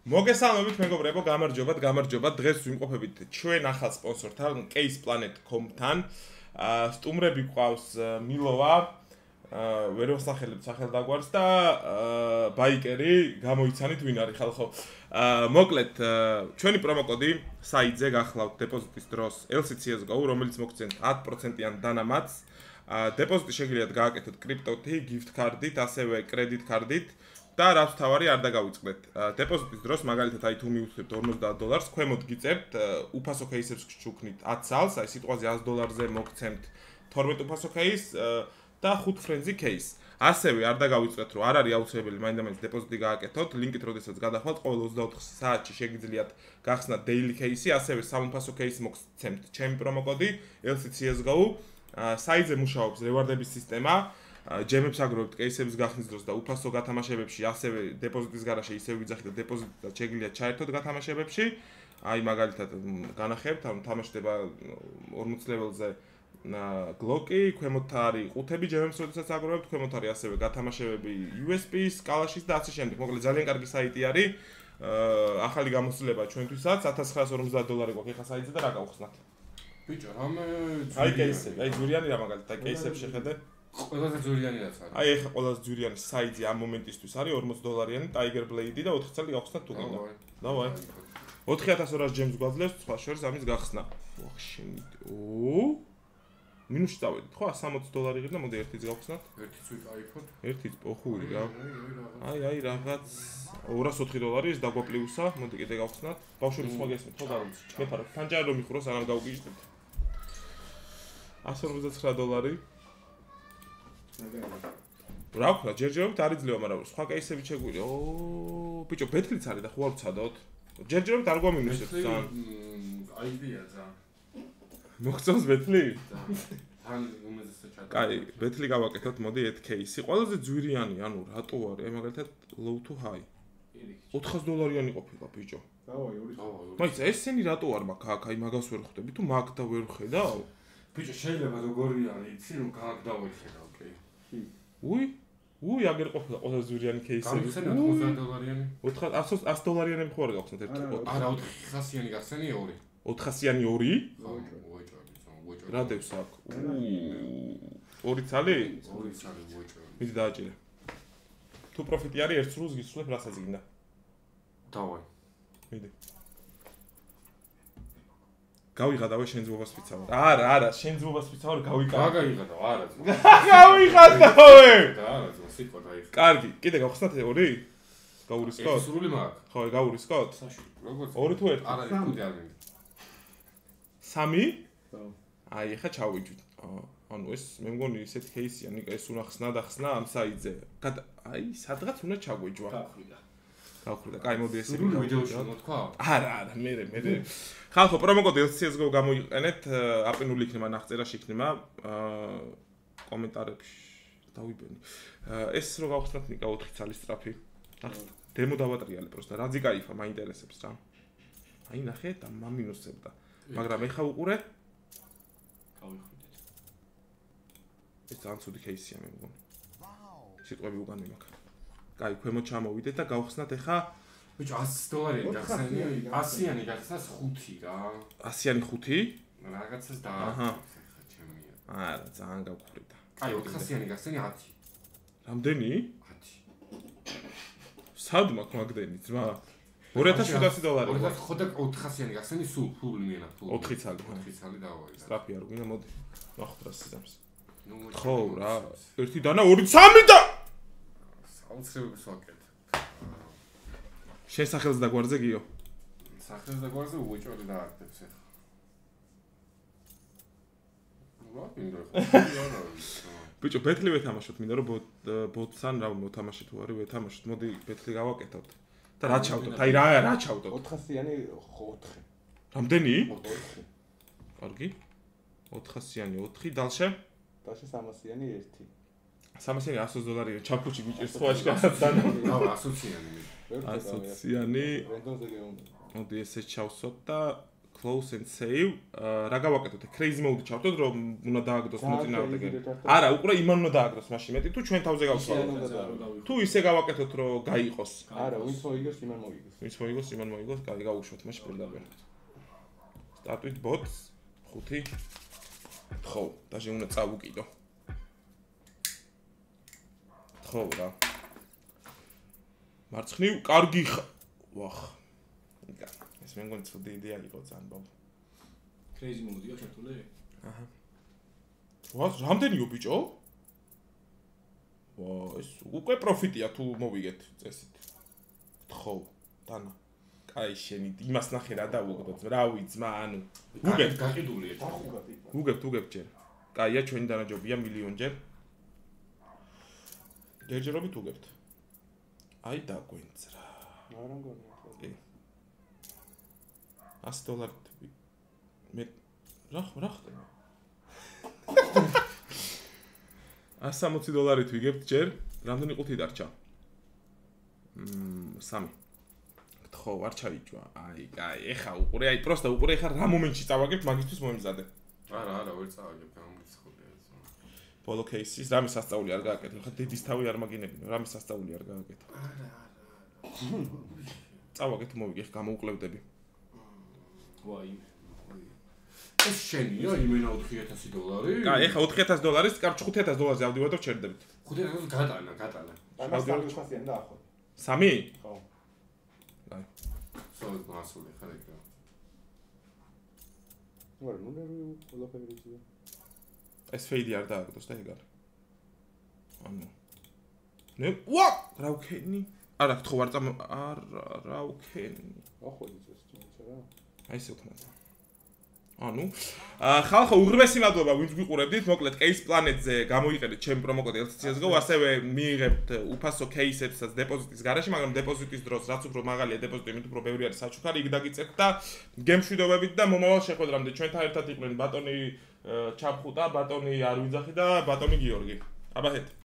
მოგესალმებით მეგობრებო, გამარჯობათ. დღეს ვიმყოფებით ჩვენ ახალ სპონსორთან, caseplanet.com-თან. სტუმრები გვყავს მილოვა, ვერ ვასახელებთ სახელდაგვარს და ბაიკერი, გამოიცანით ვინ არის ხალხო. მოკლედ, ჩვენი პრომოკოდი საიტზე გახლავთ დეპოზიტის დროს LCCSGO, რომელიც მოგცემთ 10%-იან დანამატს. დეპოზიტი შეგიძლიათ გააკეთოთ კრიპტოთი, gift card-ით, ასევე credit card-ით. და რაც თავარი არ დაგავიწყდეთ. დეპოზიტის დროს მაგალითად აი თუ მივუხდებთ $50, ქვემოთ გიწევთ უფასო кейსებს გჩუქნით 10 წელს, აი სიტყვაზე $100-ზე მოგცემთ 12 უფასო кейს და 5 ფრენზი кейს. ასევე არ დაგავიწყდეთ, რომ არ არის აუცილებელი მაინდა-მაინც დეპოზიტი გააკეთოთ, ლინკით როდესაც გადახვალთ, ყოველ 24 საათში შეგიძლიათ გახსნათ daily кейსი, ასევე სამუფასო кейსი მოგცემთ ჩემი პრომოკოდი LCCSGO. საიტზე მუშაობს რევარდების სისტემა. ჯემებს აგროვებთ кейსების გახსნის დროს და უფასო გათამაშებებში, ასევე დეპოზიტის გარაშე ისევ ვიძახით და დეპოზიტად შეგიძლიათ ჩაერთოთ გათამაშებებში. აი მაგალითად განახებთ, ანუ თამაშდება 40 ლეველზე გლოკი, ქვემოთ არის ყუთები ჯემებს როდესაც აგროვებთ, ქვემოთ არის ასევე გათამაშებები USB-ის, კალაშის და ასე შემდეგ. მოკლედ ძალიან კარგი საიტი არის. ახალი გამოცდილება ჩვენთვისაც $1950 გვაქვს ხა საიტზე და რა გავხსნათ? ბიჭო, რამე აი кейსები, აი ზურიანი რა მაგალითად, აი кейსებს შეხედე. ყველაზე ძვირიანი რაც არის. აი ეხლა ყველაზე ძვირიანი საიძე ამ მომენტისთვის არის $40 Tiger Blade და 4 წელი გავხსნათ თუ გინდა. დავაი. 4200 ჯემს გვაძლევს სხვა შორის ამის გახსნა. ვახშინით. მინუსში წავედით, ხო? $160 ღირდა, მოდი ერთიც გავხსნათ. ერთიც ვიკაიფოთ. ერთიც ოხური რა. აი რაღაც $204 დაგვაპლიუსა, მოდი კიდე გავხსნათ. ბავშვები სხვა გესმით, ხო გარო? მეფარო, ფანჯარი რომ მიხუროს, ანამ გავგიჟდეთ. $159 რა ვქნა, ჯერჯერობით არ იძლევა, მაგრამ სხვა кейსებით შეგვიძლია. ბიჭო, ბეთლიც არის და ხო არ ვცადოთ? ჯერჯერობით არ გვამინუსებს ძალიან. აიდეა ძა. მოგწონს ბეთლი? თან უმეტესად ჩატა. კაი, ბეთლი გავაკეთოთ, მოდი ერთ кейსი. ყველაზე ძვირიანი, ანუ რატო არის? აი მაგალითად low to high. $400 ყოფილა ბიჭო. დავაი, მაინც ესენი რატო არ მაქვს აქ? აი მაგას ვერ ხვდები, თუ მაგ და ვერ ხედავ? ბიჭო, შეიძლება როგორი არის, იცი რომ გაგ დავეხედავ, კი. აგერ ყოფილა ყველაზე ძვირიანი кейსები. $90-იანი. $100-იანი ხო არ გავხსნათ ერთი? არა, 400-იანი გახსენი 2. 400-იანი 2? ვოჭორი. რა დევს აქ? 2 ცალი? 2 ცალი ვოჭორი. მიდი დააჭირე. თუ პროფიტი არის ერთ სრულს გისვლებ რასაც გინდა. დავაი. მიდი. გავიღადავე შენ ძმობას ვიცავ. არა, შენ ძმობას ვიცავ, გავიკადე. გაიღადავ, არა. გავიღადავე. არა, სიტყვა დაიხო. კარგი, კიდე გავხსნათ 2? გაურისკოთ? სრული მაქვს. ხო, გაურისკოთ? როგორც 2 თუ 1? არა, 5 არ მინდა. 3? აი, ეხა ჩავიჯვით. ანუ ეს მე მგონი ისეთ кейსია, ნიკა ეს უნდა ხსნა ამ საიტზე. აი, სადღაც უნდა ჩაგვეჯვა. გავხრიდა. კაი, მოდი ესე ვიდეოში მოთქვა? არა, მე. ხალხო, პრომოკოდი LCSGO გამოიყენეთ, აპინული იქნება ნახწერაში იქნება, კომენტარებში დავიბენი. ეს რო გავხსნათ ნიკა 4 წელი სწრაფი. დემო დავატრიალე პროსტა, რა ძიკაიფა, მაინტერესებს რა. აი, ნახეთ, მამინუსებდა. მაგრამ ეხა უყურე? გავიხვიდეთ. ეს ძალიან ცუდი кейსია მე მგონი. სიტყვები უკან მიმაქ. კაი, ქვემოთ ჩამოვიდეთ და გავხსნათ ეხა ბიჭო, $100 გახსენი, 100-იანი გახსნას 5 რა. 100-იანი 5? რაღაცას დააქვს ხა ჩემია. არა, ძალიან გავხვრიდა. კაი, 400-იანი გახსენი 10. რამდენი? 10. სად მაქვს მაგდენი, ძმა? $2700. ხო და 400-იანი გახსენი სულ მიანა ფულ. 4 წელი. 4 წელი დავაი. სწრაფი არ გვინდა, მოდი. ნახოთ რა სიზამს. ნუ ხო რა, 1 დანა 2 3 და აუცილებლად ვაკეთებ. შენ სახელს დაგვარზე გიო. სახელს დაგვარზე უჭორი დაარდებს ახლა. რა მინდა ხო? ბიჭო, ბეთლი ვეთამაშოთ, მინდა რომ ბოტსან რა მოთამაშე თუ არის ვეთამაშოთ. მოდი ბეთლი გავაკეთოთ. და რა ჩავდოთ? აი რა ჩავდოთ? 400-იანი 4. რამდენი? 4. კარგი. 400-იანი 4, დალშე? დალშე 300-იანი 1. 300-იანი $100 ჩაფუჩი ბიჭებს ხო აშკარად. რა 100-იანი. 100-იანი. რენდომზე გეუნდა. მოდი ესე ჩავსოთ და close and save. რა გავაკეთოთ? Crazy mode ჩავთოთ, რომ უნდა დააგდოს მოწინააღმდეგე. არა, უკვე იმან უნდა დააგდოს მაშინ მეტი თუ ჩვენ თავზე გავცვალოთ. თუ ისე გავაკეთოთ, რომ გაიყოს. არა, ვინც მოიგოს, იმან მოიგოს. ვინც მოიგოს, იმან მოიგოს. კაი, გავუშვათ მაშინ პირდაპირ. Start with bots. 5. ხო, დაჟე უნდა წავუკიდო. ხო რა. მარცხნივ, კარგი ხა. ვახ. ეს მე მგონი ცუდი იდეა იყო ძალიან ბავშვ. Crazy mode-ია შეთულე? აჰა. ვას, რამდენიო ბიჭო? ვა, ეს უკვე პროფიტია თუ მოვიგეთ წესით. ხო, დანა. კაი, შენი იმას ნახე რა დავუგდოთ. რავი, ძმა, ანუ. უგებ, გაყიდულია ხო? უგებ ჯერ. კაია, ჩვენი დანაჯობია მილიონჯერ. ჯერჯერობით უგებთ. აი დაგვენცრა. არა მგონია. კი. $100 მე რა ხდება? $160 ვიგებთ ჯერ. რამდენი ყუთი დარჩა? 3. ხო, არ ჩავიჭვა. აი, კაი, ეხა უყურე, აი პროსტა უყურე, ეხა რა მომენტში წავაგებთ, მაგისთვის მომიზადე. არა, ვერ წავაგებ, გამომრიცხულია ეს. ბოლო кейსის რამე სასწაული არ გააკეთე. ხა დედის თავი არ მაგინებინო, რამე სასწაული არ გააკეთე. არა. წავაგეთ მოვიგე, გამოუკლევდები. ვაი. ეს შენია იმენა $4000? კაი, ეხა $4000, კარჩ $5000-ზე ავდივარ და ვჩერდებით. $5000 გატანა. ამას 300-იან დაახო. 3? ხო. კაი. სულ მასული ხარ ეგ. ვარ, ნუ ნერვი ლოფერიცია. ეს ფეიდი არ დააგდოს და ეგ არის. ანუ. ნე, ვა! რა ვქენი? არა, ხო ვარ წამ რა ვქენი? ახო იცის თუმცა რა. აი ესე ვთქმა. ანუ ხალხო უღრმესი მადლობა ვინც გვიყურებდით, მოკლედ Case Planet-ზე გამოიყენეთ ჩემი პრომოკოდი LCS-GO, ასევე მიიღებთ უფასო кейსებსაც დეპოზიტის გარშემო, მაგრამ დეპოზიტის დროს რაც უფრო მაღალია დეპოზიტი, იმით უფრო ბევრი არის საჩუქარი, იქ დაგიწევთ და გემშვიდობებით და მომავალ შეხვედრამდე ჩვენთან ერთად იყვნენ ბატონი ჩაფხუტა, ბატონი არვიძახი და ბატონი გიორგი. აბა ჰეთ